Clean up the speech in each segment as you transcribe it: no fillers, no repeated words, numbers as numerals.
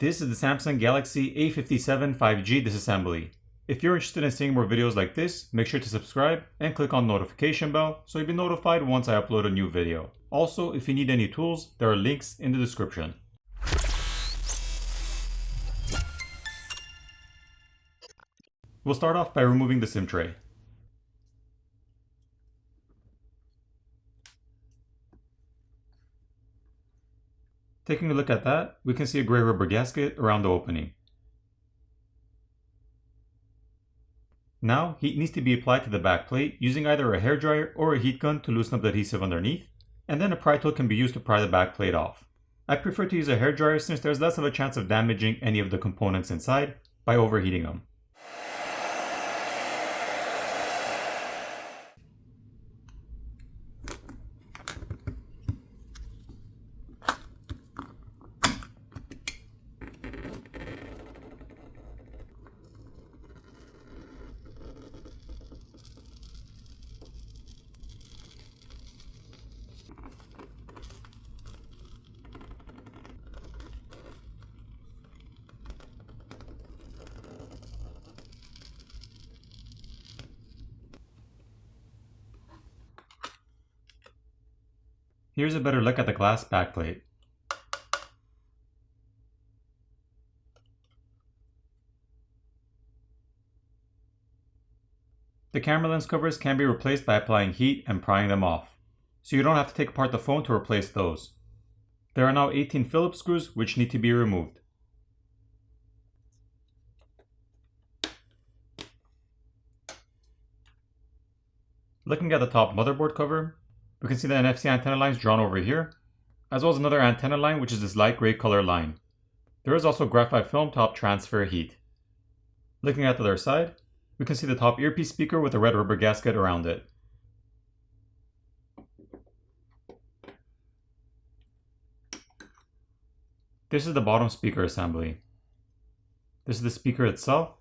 This is the Samsung Galaxy A57 5G disassembly. If you're interested in seeing more videos like this, make sure to subscribe and click on the notification bell so you'll be notified once I upload a new video. Also, if you need any tools, there are links in the description. We'll start off by removing the SIM tray. Taking a look at that, we can see a gray rubber gasket around the opening. Now, heat needs to be applied to the back plate using either a hairdryer or a heat gun to loosen up the adhesive underneath, and then a pry tool can be used to pry the back plate off. I prefer to use a hairdryer since there's less of a chance of damaging any of the components inside by overheating them. Here's a better look at the glass backplate. The camera lens covers can be replaced by applying heat and prying them off, so you don't have to take apart the phone to replace those. There are now 18 Phillips screws which need to be removed. Looking at the top motherboard cover, we can see the NFC antenna lines drawn over here, as well as another antenna line which is this light gray color line. There is also graphite film to help transfer heat. Looking at the other side, we can see the top earpiece speaker with a red rubber gasket around it. This is the bottom speaker assembly. This is the speaker itself,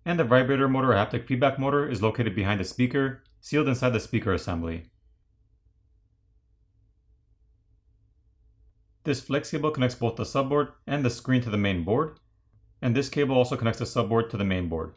and the vibrator motor or haptic feedback motor is located behind the speaker, sealed inside the speaker assembly. This flex cable connects both the subboard and the screen to the main board, and this cable also connects the subboard to the main board.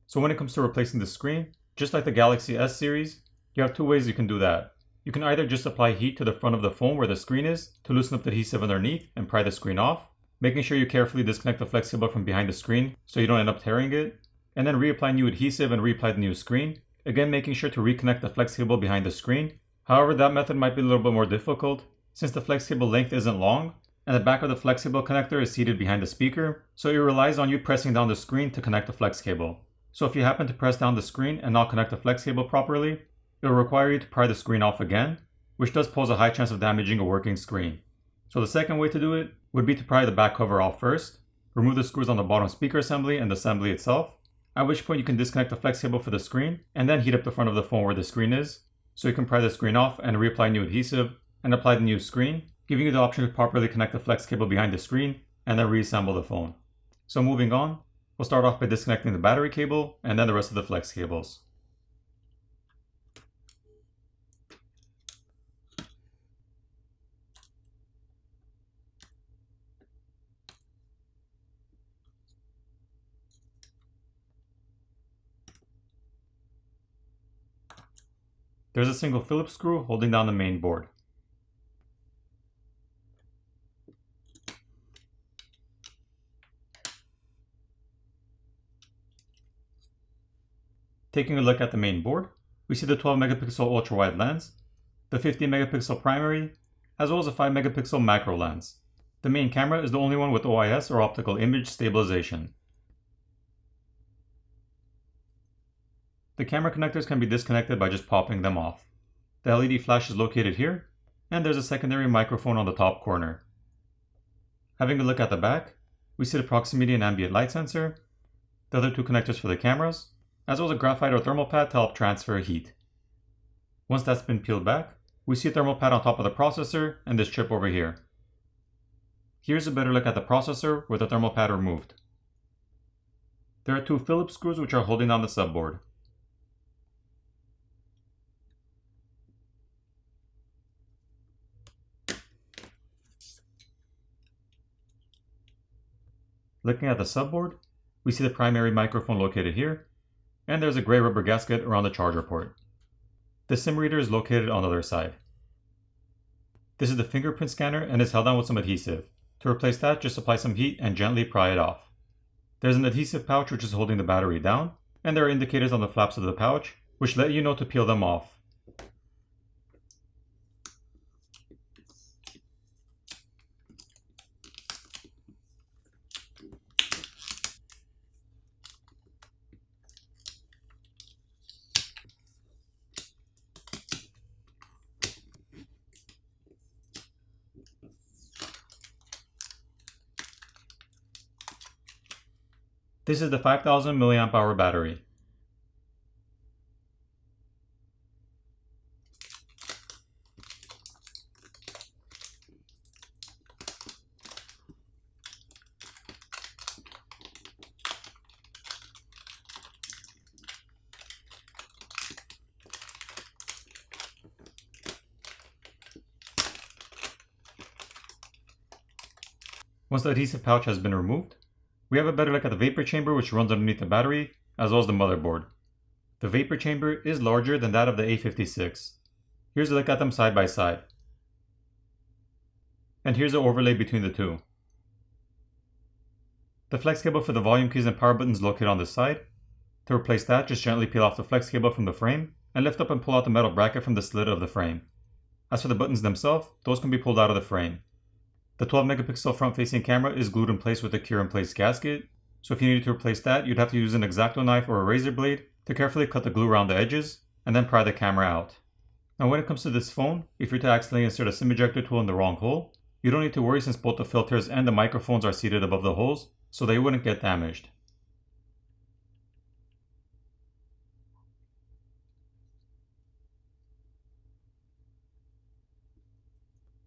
So when it comes to replacing the screen, just like the Galaxy S series, you have two ways you can do that. You can either just apply heat to the front of the phone where the screen is to loosen up the adhesive underneath and pry the screen off, making sure you carefully disconnect the flex cable from behind the screen so you don't end up tearing it, and then reapply new adhesive and reapply the new screen, again making sure to reconnect the flex cable behind the screen. However, that method might be a little bit more difficult since the flex cable length isn't long and the back of the flex cable connector is seated behind the speaker, so it relies on you pressing down the screen to connect the flex cable. So if you happen to press down the screen and not connect the flex cable properly, it will require you to pry the screen off again, which does pose a high chance of damaging a working screen. So the second way to do it would be to pry the back cover off first, remove the screws on the bottom speaker assembly and the assembly itself, at which point you can disconnect the flex cable for the screen and then heat up the front of the phone where the screen is, so you can pry the screen off and reapply new adhesive and apply the new screen, giving you the option to properly connect the flex cable behind the screen and then reassemble the phone. So moving on, we'll start off by disconnecting the battery cable and then the rest of the flex cables. There's a single Phillips screw holding down the main board. Taking a look at the main board, we see the 12 megapixel ultra wide lens, the 50 megapixel primary, as well as a 5 megapixel macro lens. The main camera is the only one with OIS or optical image stabilization. The camera connectors can be disconnected by just popping them off. The LED flash is located here, and there's a secondary microphone on the top corner. Having a look at the back, we see the proximity and ambient light sensor, the other two connectors for the cameras, as well as a graphite or thermal pad to help transfer heat. Once that's been peeled back, we see a thermal pad on top of the processor and this chip over here. Here's a better look at the processor with the thermal pad removed. There are two Phillips screws which are holding down the subboard. Looking at the subboard, we see the primary microphone located here, and there's a gray rubber gasket around the charger port. The SIM reader is located on the other side. This is the fingerprint scanner and is held on with some adhesive. To replace that, just apply some heat and gently pry it off. There's an adhesive pouch which is holding the battery down, and there are indicators on the flaps of the pouch which let you know to peel them off. This is the 5000 mAh battery. Once the adhesive pouch has been removed, we have a better look at the vapor chamber which runs underneath the battery, as well as the motherboard. The vapor chamber is larger than that of the A56. Here's a look at them side by side. And here's an overlay between the two. The flex cable for the volume keys and power buttons located on this side. To replace that, just gently peel off the flex cable from the frame and lift up and pull out the metal bracket from the slit of the frame. As for the buttons themselves, those can be pulled out of the frame. The 12 megapixel front facing camera is glued in place with a cure in place gasket, so if you needed to replace that, you'd have to use an X-Acto knife or a razor blade to carefully cut the glue around the edges and then pry the camera out. Now when it comes to this phone, if you're to accidentally insert a SIM ejector tool in the wrong hole, you don't need to worry since both the filters and the microphones are seated above the holes, so they wouldn't get damaged.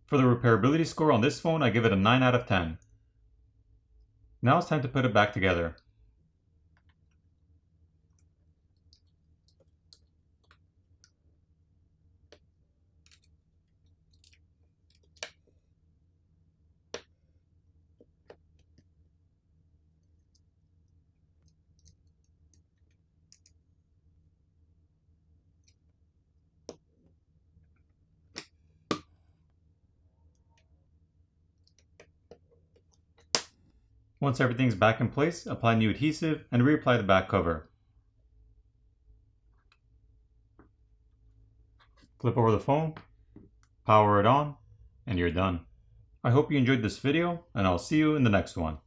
For the repairability score on this phone, I give it a 9 out of 10. Now it's time to put it back together. Once everything's back in place, apply new adhesive and reapply the back cover. Flip over the phone, power it on, and you're done. I hope you enjoyed this video, and I'll see you in the next one.